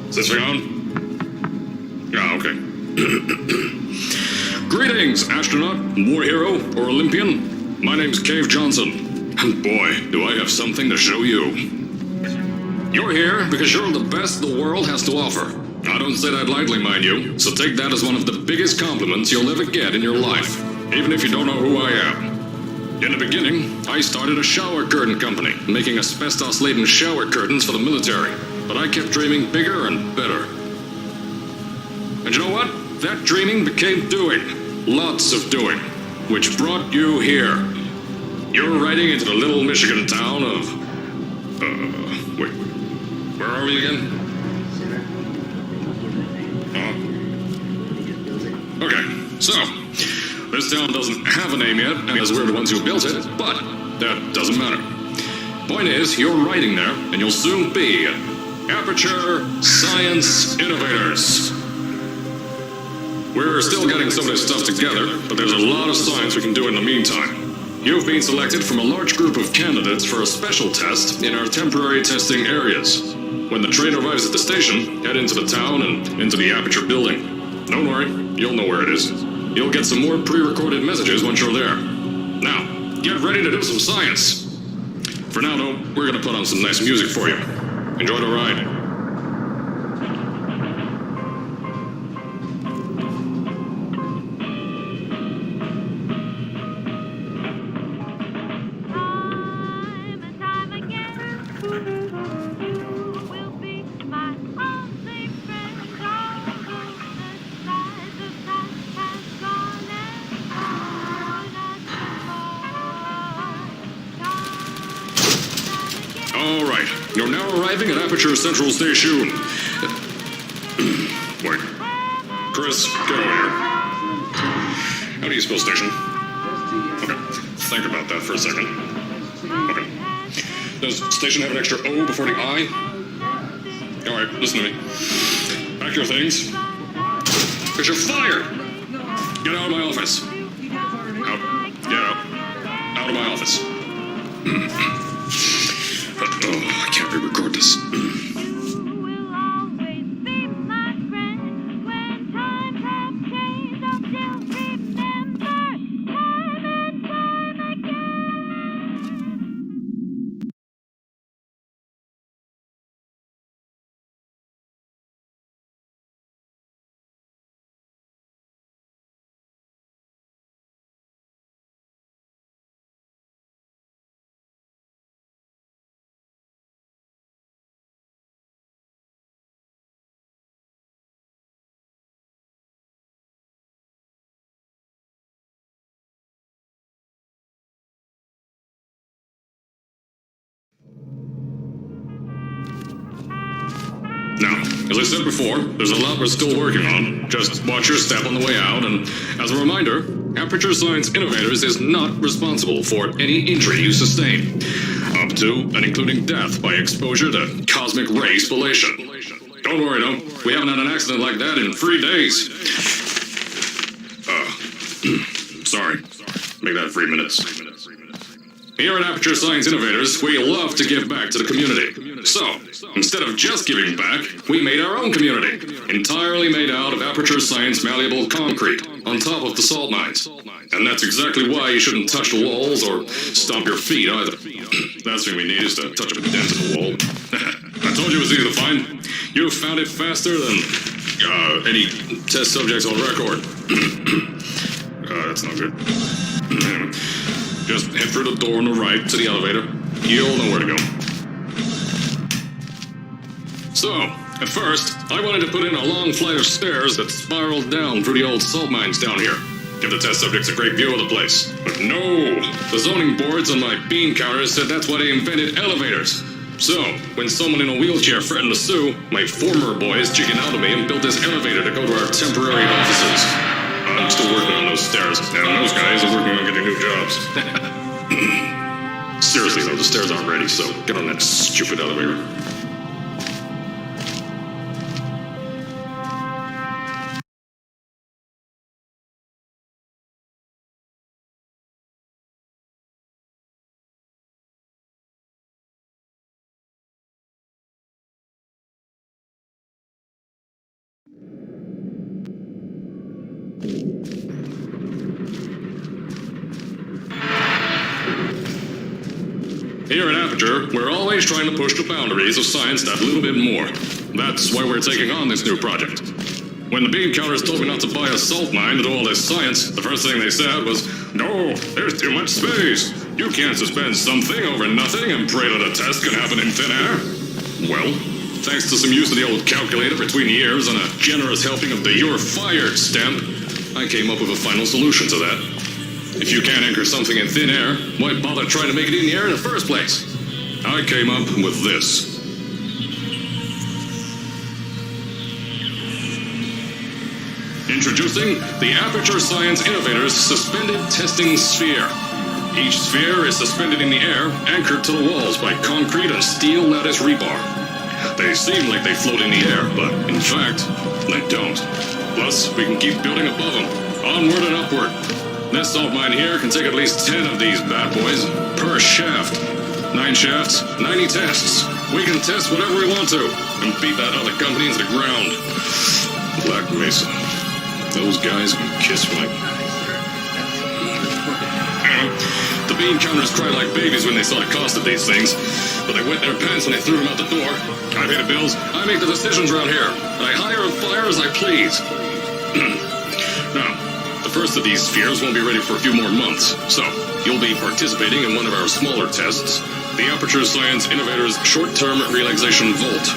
Is this thing on? Yeah, okay. Greetings, astronaut, war hero, or Olympian. My name's Cave Johnson. And boy, do I have something to show you. You're here because you're the best the world has to offer. I don't say that lightly, mind you, so take that as one of the biggest compliments you'll ever get in your life, even if you don't know who I am. In the beginning, I started a shower curtain company, making asbestos-laden shower curtains for the military. But I kept dreaming bigger and better. And you know what? That dreaming became doing. Lots of doing. Which brought you here. You're riding into the little Michigan town of... wait. Where are we again? Okay, so... this town doesn't have a name yet, as we're the ones who built it, but that doesn't matter. Point is, you're riding there, and you'll soon be Aperture Science Innovators. We're still getting some of this stuff together, but there's a lot of science we can do in the meantime. You've been selected from a large group of candidates for a special test in our temporary testing areas. When the train arrives at the station, head into the town and into the Aperture building. Don't worry, you'll know where it is. You'll get some more pre-recorded messages once you're there. Now, get ready to do some science. For now, though, we're gonna put on some nice music for you. Enjoy the ride. All right, you're now arriving at Aperture Central Station. Wait. Chris, get over here. How do you spell station? Okay, think about that for a second. Okay. Does station have an extra O before the I? All right, listen to me. Pack your things. Because you're fired! Get out of my office. Out. Get out. Out of my office. Oh, I can't re-record this. Now, as I said before, there's a lot we're still working on. Just watch your step on the way out, and as a reminder, Aperture Science Innovators is not responsible for any injury you sustain, up to and including death by exposure to cosmic ray spallation. Don't worry, though, we haven't had an accident like that in 3 days. Sorry. Make that 3 minutes. Here at Aperture Science Innovators, we love to give back to the community. So, instead of just giving back, we made our own community, entirely made out of Aperture Science malleable concrete, on top of the salt mines. And that's exactly why you shouldn't touch the walls or stomp your feet either. Last thing we need is to touch a dent in the wall. I told you it was easy to find. You found it faster than any test subjects on record. That's not good. Just head through the door on the right to the elevator. You'll know where to go. So, at first, I wanted to put in a long flight of stairs that spiraled down through the old salt mines down here. Give the test subjects a great view of the place. But no! The zoning boards on my bean counters said that's why they invented elevators. So, when someone in a wheelchair threatened to sue, my former boys chickened out of me and built this elevator to go to our temporary offices. I'm still working on those stairs, and those guys are working on getting new jobs. Seriously though, the stairs aren't ready, so get on that stupid elevator. Here at Aperture, we're always trying to push the boundaries of science that little bit more. That's why we're taking on this new project. When the bean counters told me not to buy a salt mine to do all this science, the first thing they said was, "No, there's too much space. You can't suspend something over nothing and pray that a test can happen in thin air." Well, thanks to some use of the old calculator between years and a generous helping of the "you're fired" stamp, I came up with a final solution to that. If you can't anchor something in thin air, why bother trying to make it in the air in the first place? I came up with this. Introducing the Aperture Science Innovators Suspended Testing Sphere. Each sphere is suspended in the air, anchored to the walls by concrete and steel lattice rebar. They seem like they float in the air, but in fact, they don't. Plus, we can keep building above them, onward and upward. This salt mine here can take at least 10 of these bad boys per shaft. 9 shafts, 90 tests. We can test whatever we want to and beat that other company into the ground. Black Mesa. Those guys can kiss my... The bean counters cried like babies when they saw the cost of these things, but they wet their pants when they threw them out the door. I pay the bills, I make the decisions around here, and I hire and fire as I please. Now, the first of these spheres won't be ready for a few more months, so you'll be participating in one of our smaller tests, the Aperture Science Innovators Short-Term Relaxation Volt.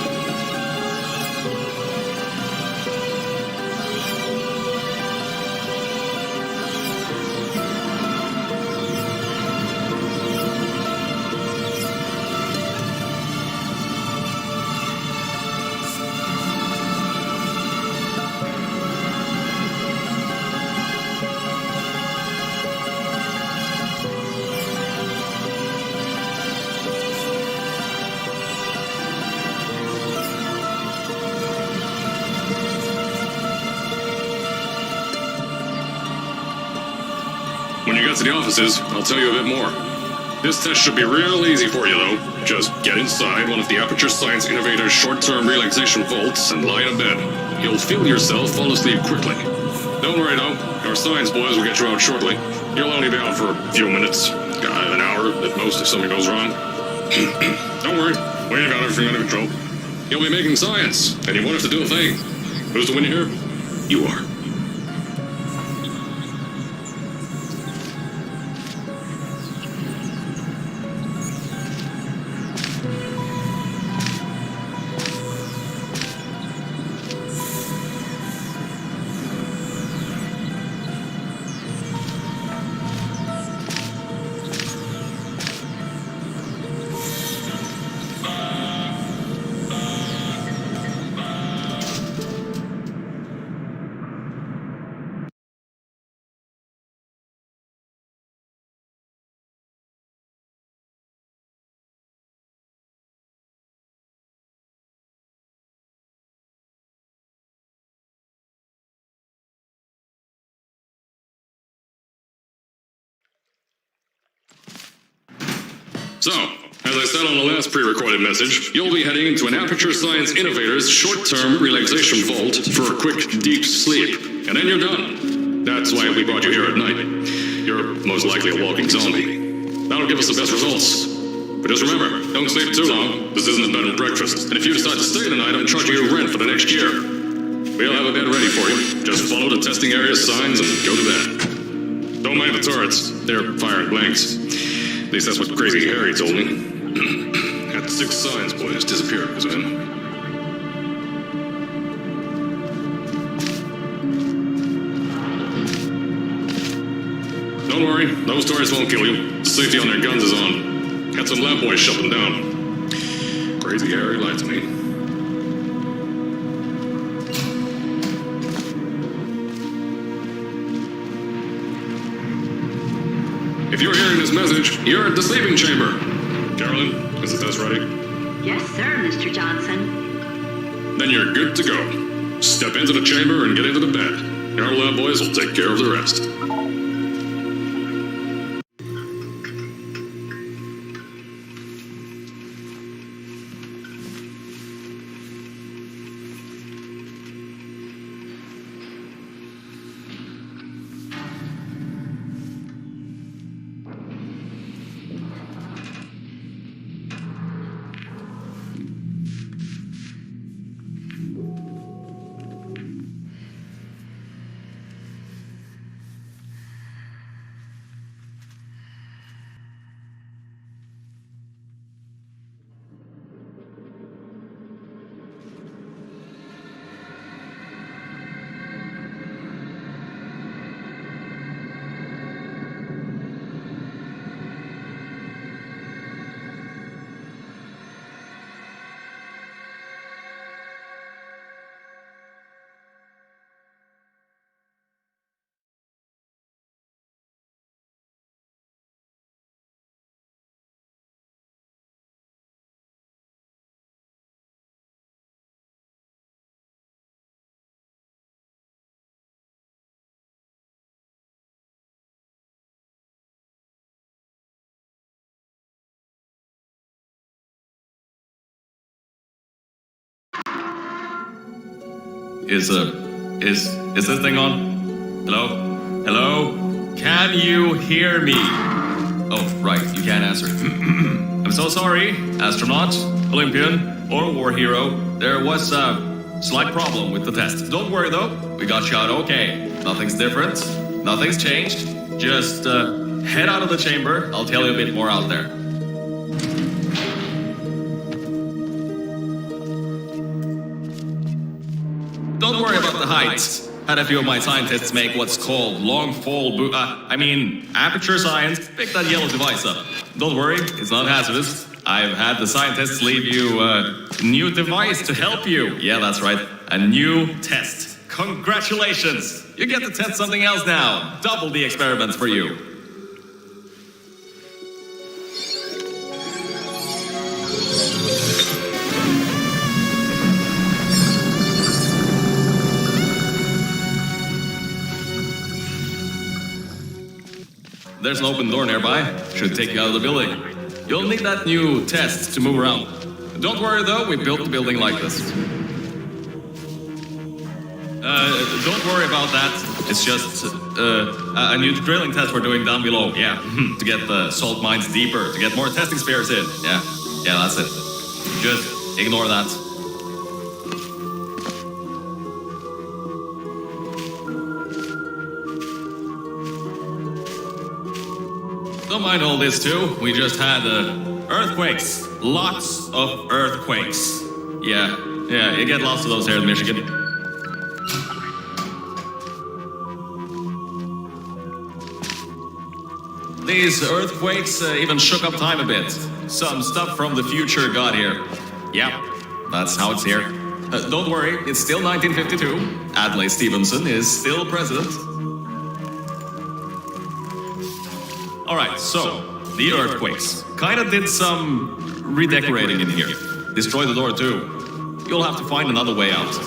When you get to the offices, I'll tell you a bit more. This test should be real easy for you, though. Just get inside one of the Aperture Science Innovators short-term relaxation vaults and lie in a bed. You'll feel yourself fall asleep quickly. Don't worry, though. Our science boys will get you out shortly. You'll only be out for a few minutes. An hour at most if something goes wrong. Don't worry. We ain't got everything under control. You'll be making science, and you won't have to do a thing. Who's the winner here? You are. So, as I said on the last pre-recorded message, you'll be heading into an Aperture Science Innovators short-term relaxation vault for a quick, deep sleep. And then you're done. That's why we brought you here at night. You're most likely a walking zombie. That'll give us the best results. But just remember, don't sleep too long. This isn't a bed and breakfast. And if you decide to stay tonight, I'm charging you rent for the next year. We'll have a bed ready for you. Just follow the testing area signs and go to bed. Don't mind the turrets. They're firing blanks. At least that's what Crazy Harry told me. Had 6 science boys disappear because of him. Don't worry, those turrets won't kill you. The safety on their guns is on. Had some lab boys shut them down. Crazy Harry lied to me. If you're hearing this message, you're at the sleeping chamber. Carolyn, is the test ready? Yes, sir, Mr. Johnson. Then you're good to go. Step into the chamber and get into the bed. Our lab boys will take care of the rest. Is this thing on? Hello? Hello? Can you hear me? Oh, right, you can't answer. I'm so sorry, astronaut, Olympian, or war hero. There was a slight problem with the test. Don't worry though, we got you out okay. Nothing's different, nothing's changed. Just head out of the chamber, I'll tell you a bit more out there. Don't worry about the heights. Had a few of my scientists make what's called long fall aperture science. Pick that yellow device up. Don't worry, it's not hazardous. I've had the scientists leave you a new device to help you. Yeah, that's right, a new test. Congratulations! You get to test something else now. Double the experiments for you. There's an open door nearby. Should take you out of the building. You'll need that new test to move around. Don't worry though, we built the building like this. Don't worry about that. It's just a new drilling test we're doing down below. Yeah, to get the salt mines deeper, to get more testing spares in. Yeah, that's it. Just ignore that. Don't mind all this too. We just had earthquakes. Lots of earthquakes. Yeah, you get lots of those here in Michigan. These earthquakes even shook up time a bit. Some stuff from the future got here. Yeah, that's how it's here. Don't worry, it's still 1952. Adlai Stevenson is still president. Alright, so, the earthquakes. Kinda did some redecorating in here. Destroyed the door too. You'll have to find another way out.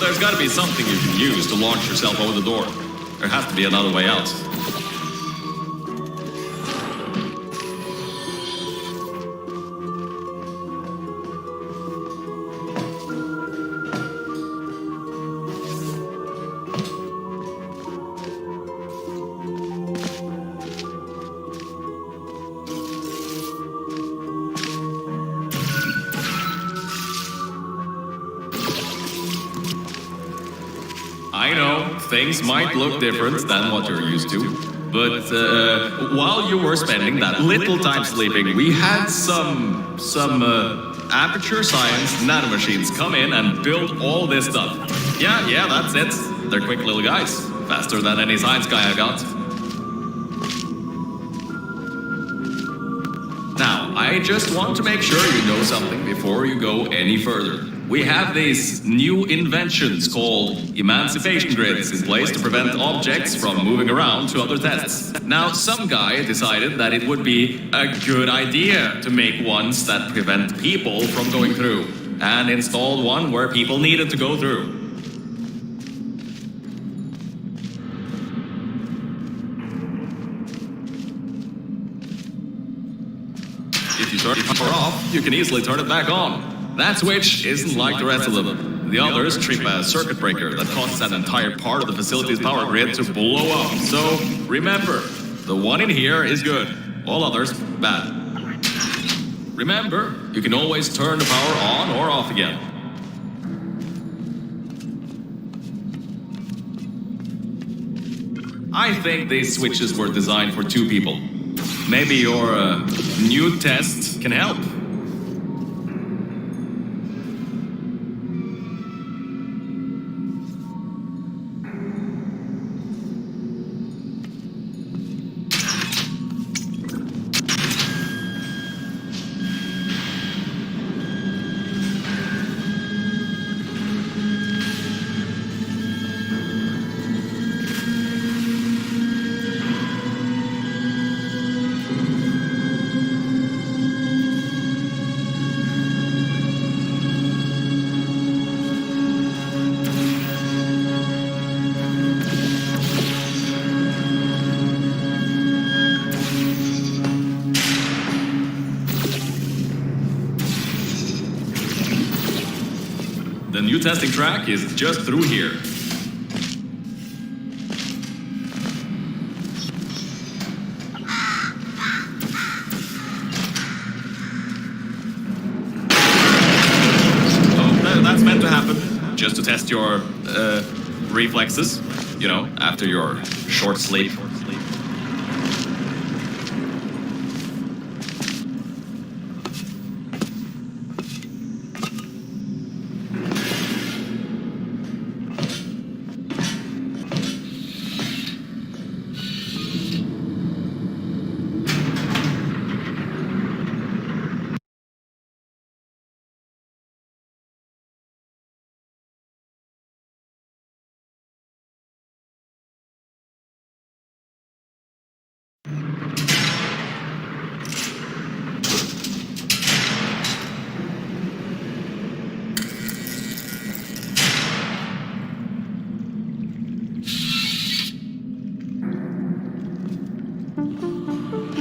There's gotta be something you can use to launch yourself over the door. There has to be another way out. I know, things might look different than what you're used to, but while you were spending that little time sleeping, we had some aperture science nanomachines come in and build all this stuff. Yeah, that's it. They're quick little guys, faster than any science guy I got. Now, I just want to make sure you know something before you go any further. We have these new inventions called emancipation grids in place to prevent objects from moving around to other tests. Now, some guy decided that it would be a good idea to make ones that prevent people from going through, and installed one where people needed to go through. If you turn the power off, you can easily turn it back on. That switch isn't like the rest of them. The others trip a circuit breaker that causes an entire part of the facility's power grid to blow up. So, remember, the one in here is good. All others, bad. Remember, you can always turn the power on or off again. I think these switches were designed for two people. Maybe your new test can help. testing track is just through here. Oh, that's meant to happen. Just to test your, reflexes. You know, after your short sleep.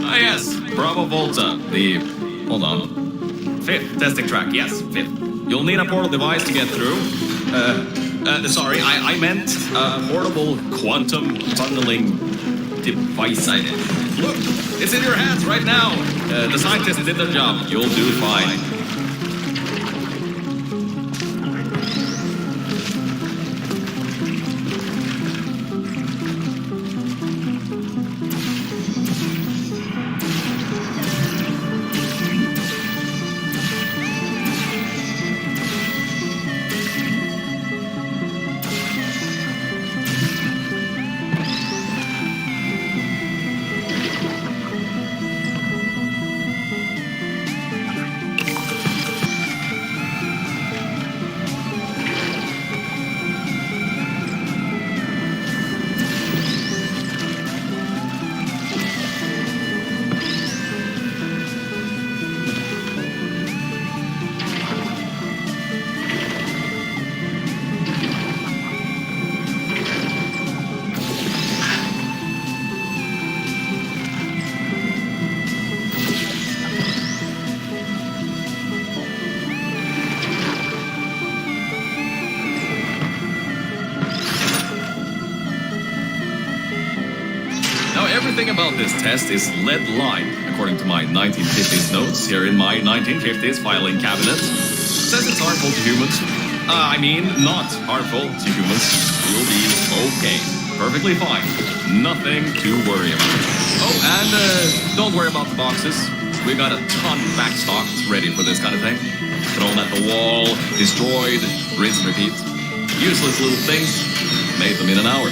Ah, yes, Bravo Volta, the... hold on. 5th testing track, yes, 5th. You'll need a portal device to get through. Sorry, I meant a portable quantum tunneling device. Look, it's in your hands right now. The scientists did their job. You'll do fine. Everything about this test is lead-lined, according to my 1950s notes here in my 1950s filing cabinet. Says it's harmful to humans. Not harmful to humans. You'll be okay. Perfectly fine. Nothing to worry about. Oh, and don't worry about the boxes. We got a ton backstocked ready for this kind of thing. Thrown at the wall, destroyed, rinse and repeat. Useless little things. Made them in an hour.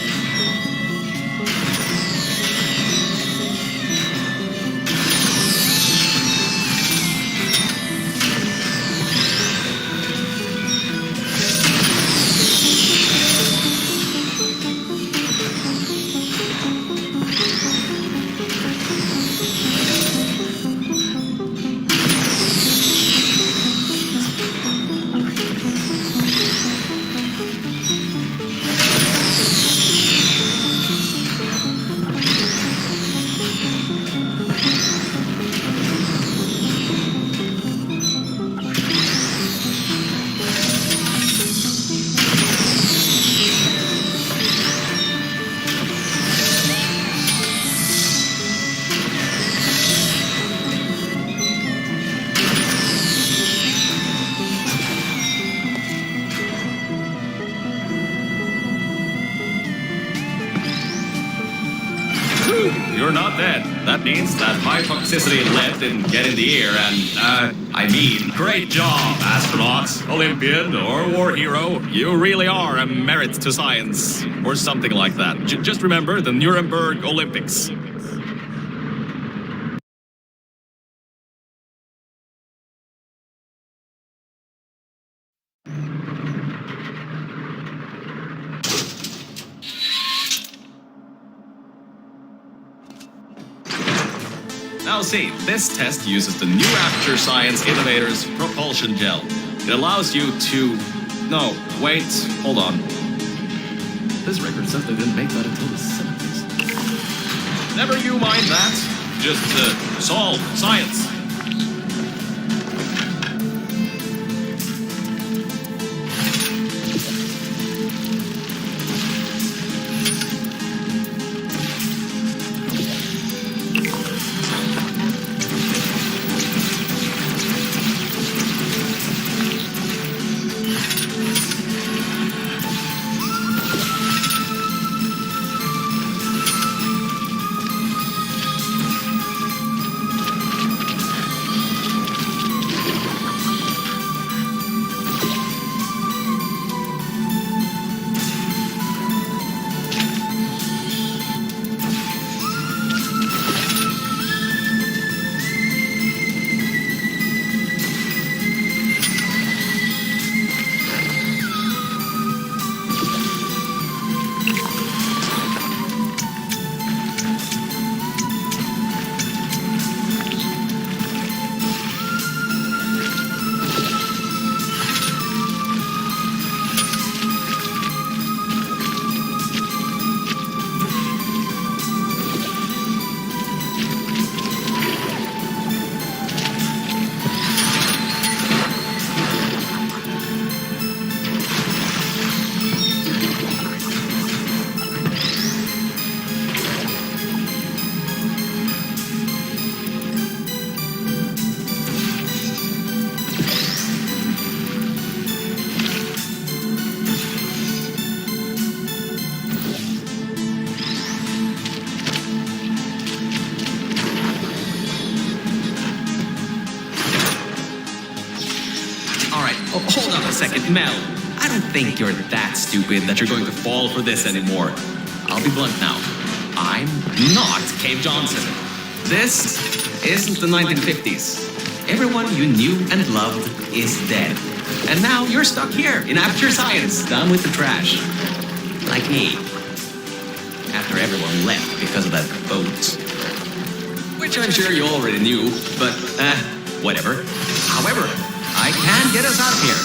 You're not dead. That means that high toxicity lead didn't get in the air and, great job, astronaut, Olympian, or war hero. You really are a merit to science, or something like that. Just remember the Nuremberg Olympics. Now see, this test uses the new Aperture Science Innovators Propulsion Gel. It allows you to... No, wait, hold on. This record says they didn't make that until the 70s. Never you mind that. Just, solve science. second, Mel. I don't think you're that stupid that you're going to fall for this anymore. I'll be blunt now. I'm not Cave Johnson. This isn't the 1950s. Everyone you knew and loved is dead. And now you're stuck here in Aperture Science, down with the trash. Like me. After everyone left because of that boat. Which I'm sure you already knew, but, whatever. However, I can get us out of here.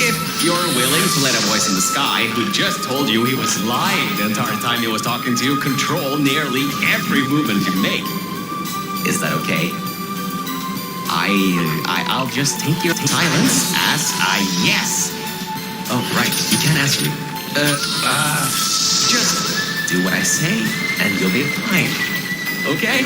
If you're willing to let a voice in the sky who just told you he was lying the entire time he was talking to you control nearly every movement you make. Is that okay? I'll just take your silence as a yes. Oh, right, you can't answer me. Just do what I say and you'll be fine. Okay?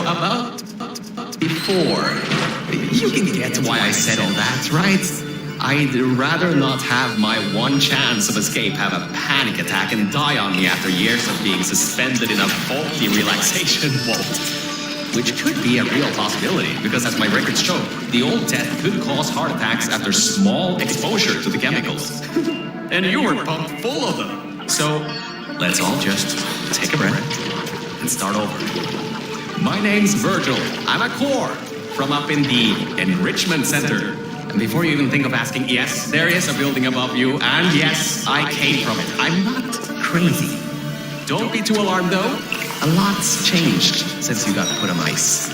About before. You can get why I said all that, right? I'd rather not have my one chance of escape have a panic attack and die on me after years of being suspended in a faulty relaxation vault. Which could be a real possibility, because as my records show, the old tech could cause heart attacks after small exposure to the chemicals. And you were pumped full of them. So, let's all just take a breath and start over. My name's Virgil. I'm a core from up in the Enrichment Center. And before you even think of asking, yes, there is a building above you, and yes, I came from it. I'm not crazy. Don't be too alarmed, though. A lot's changed since you got put on ice.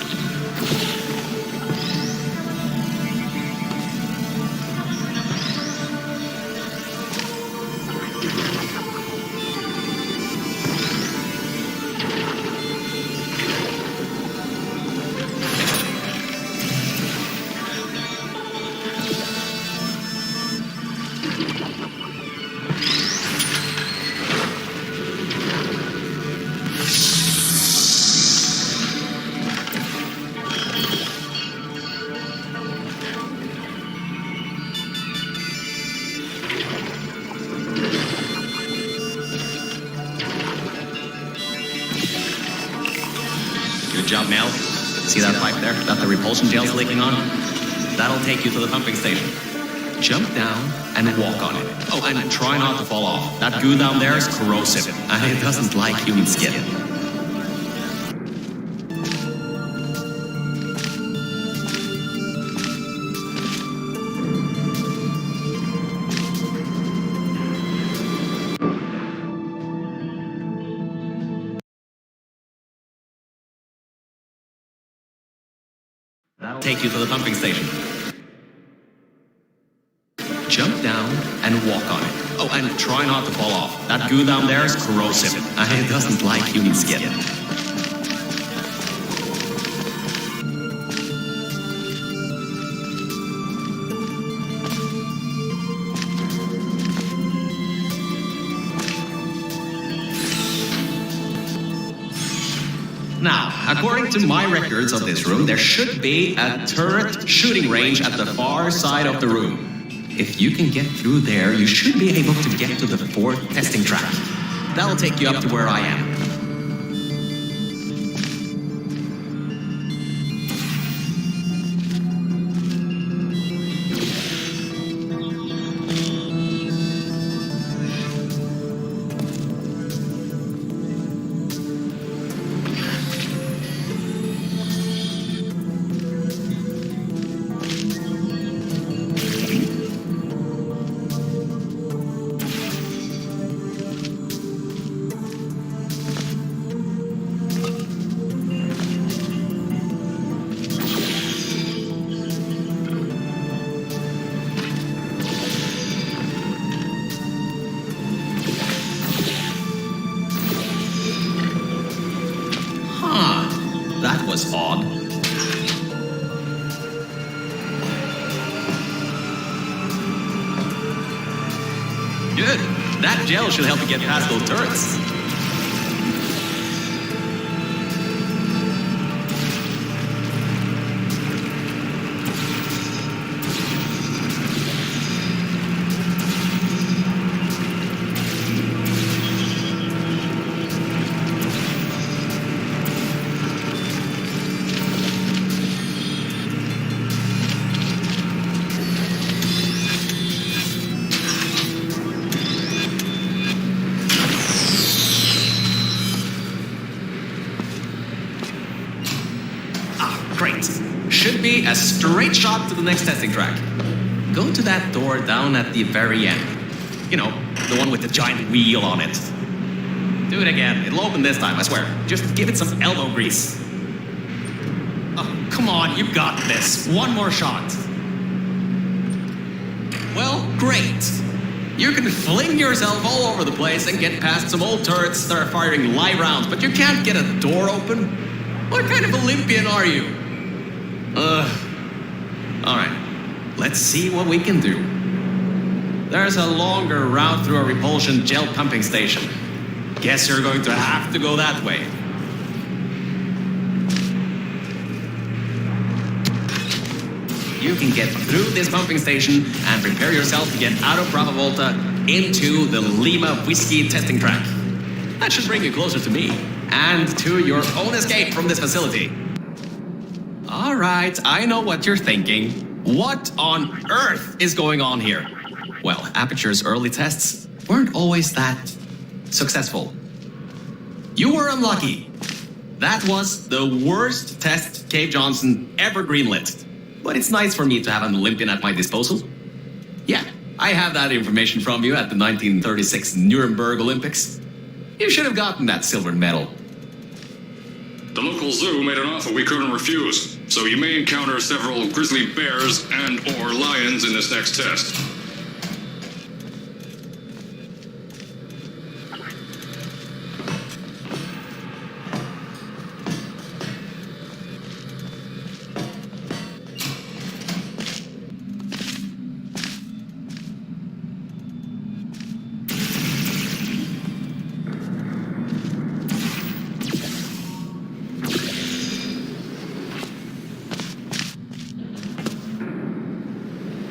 Good job, Mel. See that pipe there that the repulsion gel's leaking on? That'll take you to the pumping station. Jump down and walk on it. Oh, and try not to fall off. That goo down there is corrosive, and it doesn't like human skin. take you to the pumping station. Jump down and walk on it. Oh, and try not to fall off. That goo down there is corrosive. It doesn't like human skin. Now, according to my records of this room, there should be a turret shooting range at the far side of the room. If you can get through there, you should be able to get to the 4th testing track. That'll take you up to where I am. That was odd. Good. That gel should help you get past those turrets. Great. Should be a straight shot to the next testing track. Go to that door down at the very end. You know, the one with the giant wheel on it. Do it again. It'll open this time, I swear. Just give it some elbow grease. Oh, come on, you got this. One more shot. Well, great. You can fling yourself all over the place and get past some old turrets that are firing live rounds, but you can't get a door open? What kind of Olympian are you? Alright. Let's see what we can do. There's a longer route through a repulsion gel pumping station. Guess you're going to have to go that way. You can get through this pumping station and prepare yourself to get out of Bravo Volta into the Lima Whiskey testing track. That should bring you closer to me and to your own escape from this facility. All right, I know what you're thinking. What on earth is going on here? Well, Aperture's early tests weren't always that successful. You were unlucky. That was the worst test Cave Johnson ever greenlit. But it's nice for me to have an Olympian at my disposal. Yeah, I have that information from you at the 1936 Nuremberg Olympics. You should have gotten that silver medal. The local zoo made an offer we couldn't refuse, so you may encounter several grizzly bears and/or lions in this next test.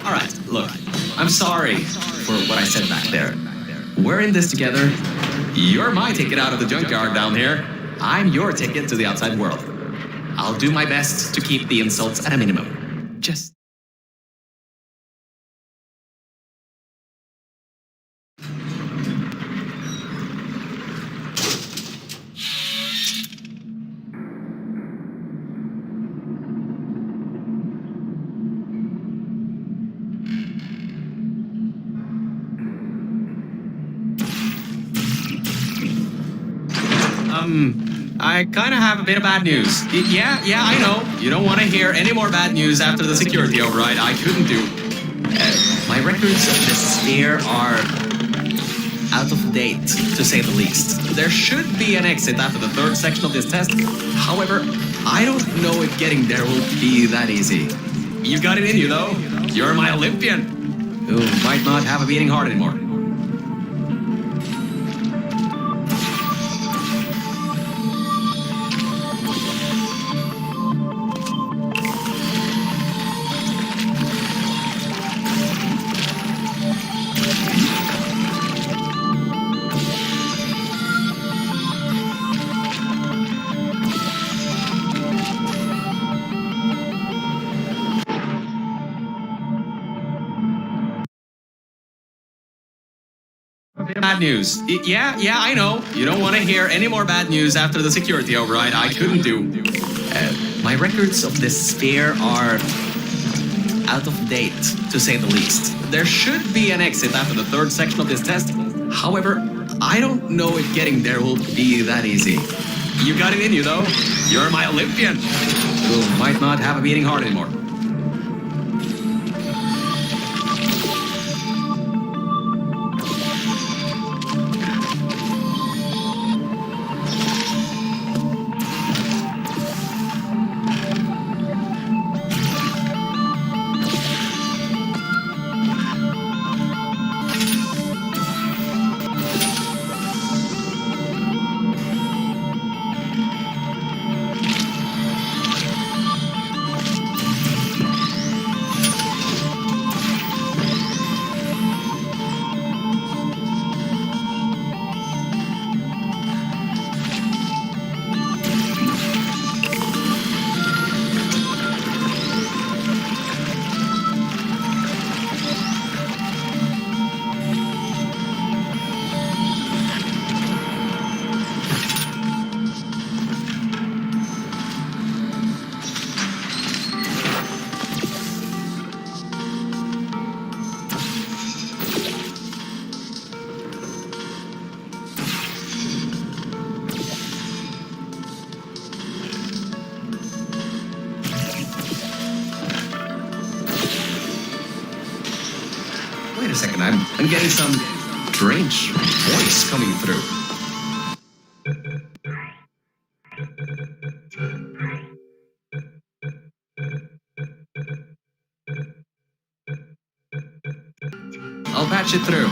Alright, look, I'm sorry for what I said back there. We're in this together. You're my ticket out of the junkyard down here. I'm your ticket to the outside world. I'll do my best to keep the insults at a minimum. Just... I kind of have a bit of bad news. Yeah, I know. You don't want to hear any more bad news after the security override I couldn't do. My records of the sphere are out of date, to say the least. There should be an exit after the third section of this test. However, I don't know if getting there will be that easy. You got it in you, though. You're my Olympian, who might not have a beating heart anymore. Bad news. Yeah, I know. You don't want to hear any more bad news after the security override I couldn't do. My records of this sphere are out of date, to say the least. There should be an exit after the third section of this test. However, I don't know if getting there will be that easy. You got it in you, though. You're my Olympian, who might not have a beating heart anymore. Wait a second, I'm getting some strange voice coming through. I'll patch it through.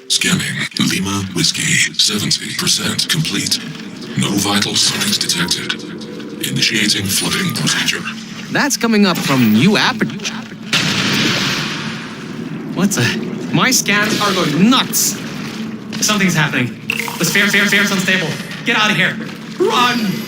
Scanning. Lima Whiskey. 70% complete. No vital signs detected. Initiating flooding procedure. That's coming up from new app. What's a... My scans are going nuts. Something's happening. The sphere's unstable. Get out of here. Run!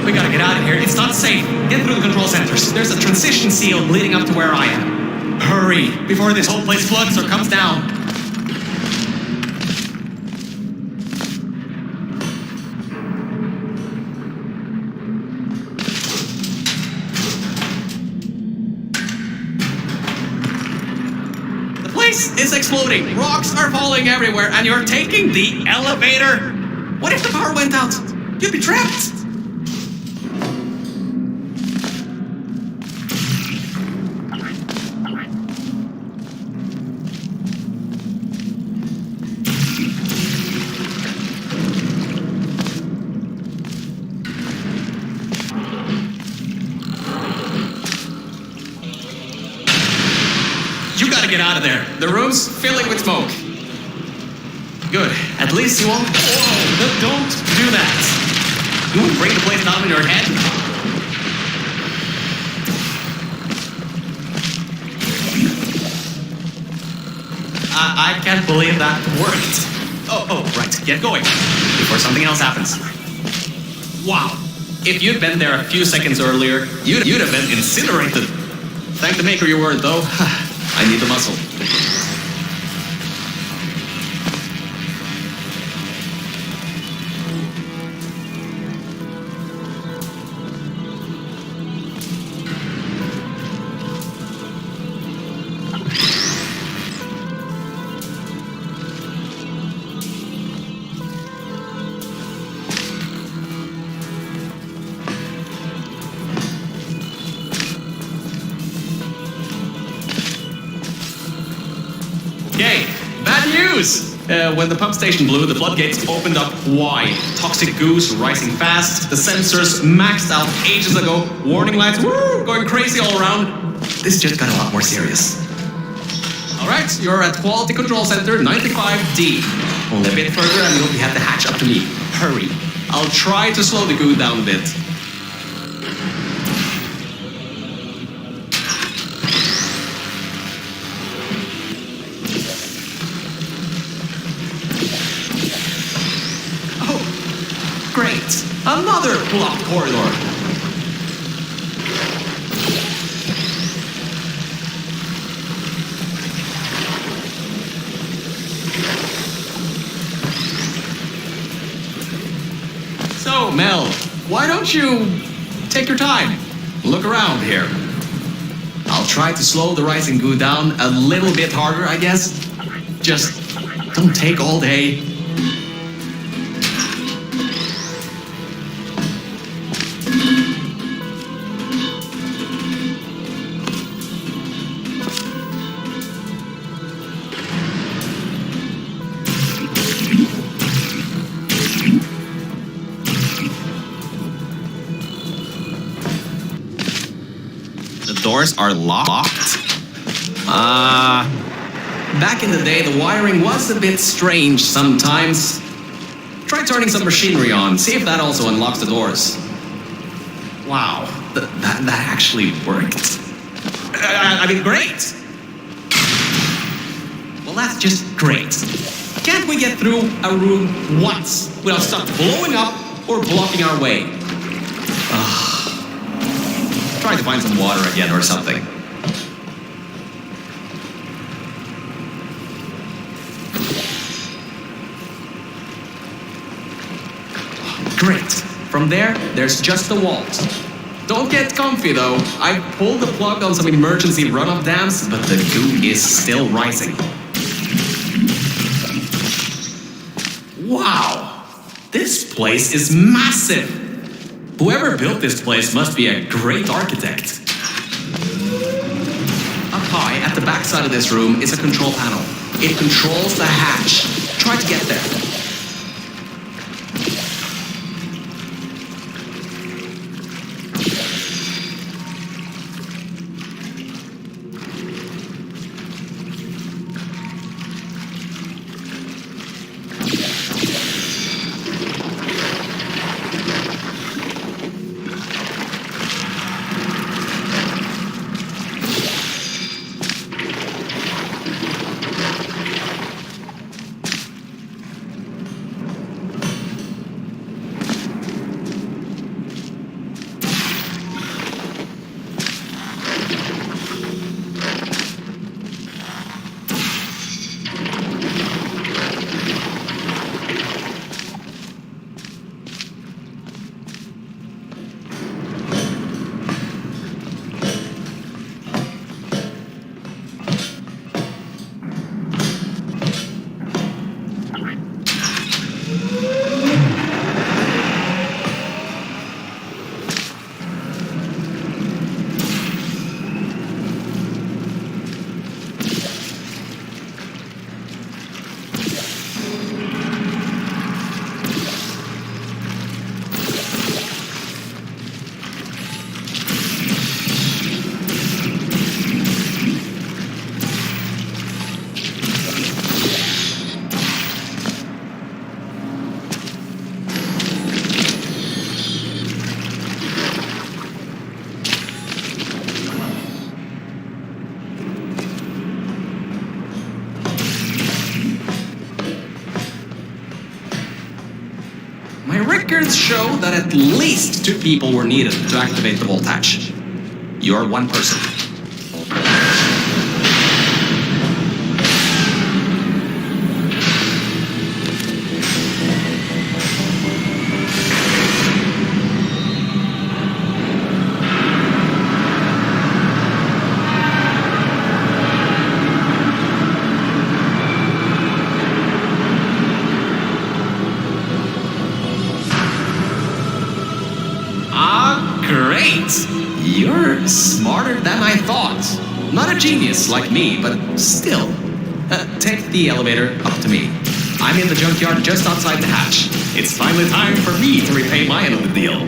We gotta get out of here. It's not safe. Get through the control centers. There's a transition seal leading up to where I am. Hurry, before this whole place floods or comes down. place is exploding. Rocks are falling everywhere, and you're taking the elevator? What if the power went out? You'd be trapped. You gotta get out of there. The room's filling with smoke. Good. At least you won't. Whoa! Don't do that. You won't bring the place down in your head. I can't believe that worked. Oh, right. Get going before something else happens. Wow. If you'd been there a few seconds earlier, you'd have been incinerated. Thank the maker you weren't, though. I need the muscle. Okay, bad news! When the pump station blew, the floodgates opened up wide. Toxic goose rising fast. The sensors maxed out ages ago. Warning lights, going crazy all around. This just got a lot more serious. Alright, you're at Quality Control Center 95D. Only a bit further and you'll have to hatch up to me. Hurry. I'll try to slow the goo down a bit. Great! Another blocked corridor! So, Mel, why don't you take your time? Look around here. I'll try to slow the rising goo down a little bit harder, I guess. Just don't take all day. The doors are locked? Back in the day, the wiring was a bit strange sometimes. Try turning some machinery on, see if that also unlocks the doors. Wow, that actually worked. I mean, great! Well, that's just great. Can't we get through a room once without stuff blowing up or blocking our way? Try to find some water again or something. Great. From there's just the walls. Don't get comfy though. I pulled the plug on some emergency runoff dams, but the goo is still rising. Wow! This place is massive! Whoever built this place must be a great architect. Up high, at the back side of this room, is a control panel. It controls the hatch. Try to get there. records show that at least 2 people were needed to activate the vault hatch. You're one person. Great! You're smarter than I thought. Not a genius like me, but still. Take the elevator up to me. I'm in the junkyard just outside the hatch. It's finally time for me to repay my end of the deal.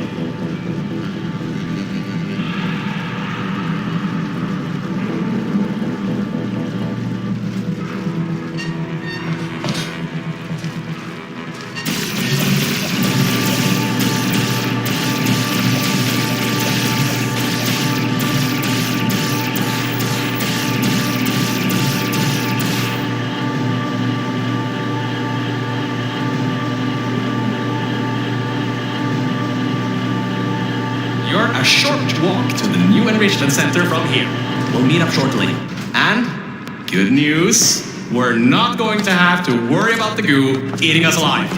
You're a short walk to the new enrichment center from here. We'll meet up shortly. And, good news, we're not going to have to worry about the goo eating us alive.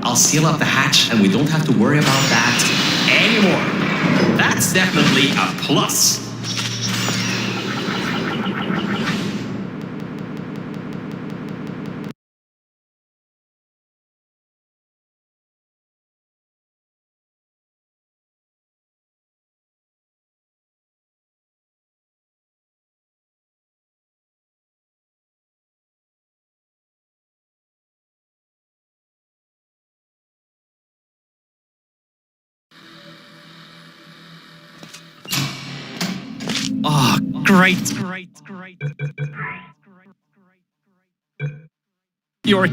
I'll seal up the hatch and we don't have to worry about that anymore. That's definitely a plus. Oh, great. You're